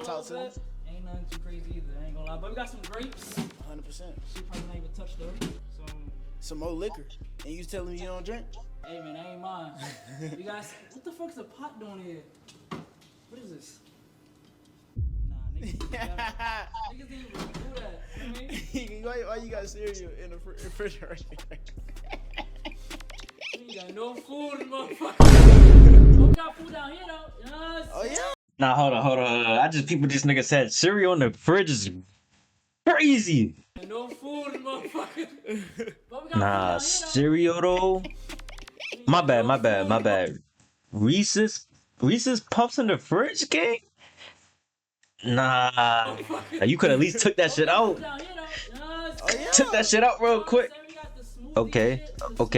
Talk to him. Ain't nothing too crazy either, I ain't gonna lie. But we got some grapes. 100%. She probably not even touched though. Some more liquor. And you telling me you don't drink? Hey man, that ain't mine. You guys, what the fuck is a pot doing here? What is this? Nah, niggas didn't even do that. You know what I mean? Why you got cereal in the refrigerator? You got no food, motherfucker. We got food down here though. You know what I'm saying? Oh yeah? Nah, hold on. I just peeped what this nigga said. Cereal in the fridge is crazy. No food, motherfucker. But we got food Nah, down here, cereal though. My bad. Reese's Puffs in the fridge, gang? Nah. You could at least took that shit out. down here though. You know what I'm Oh saying? yeah? Took that shit out real quick. We got the smoothie Okay. shit. Okay.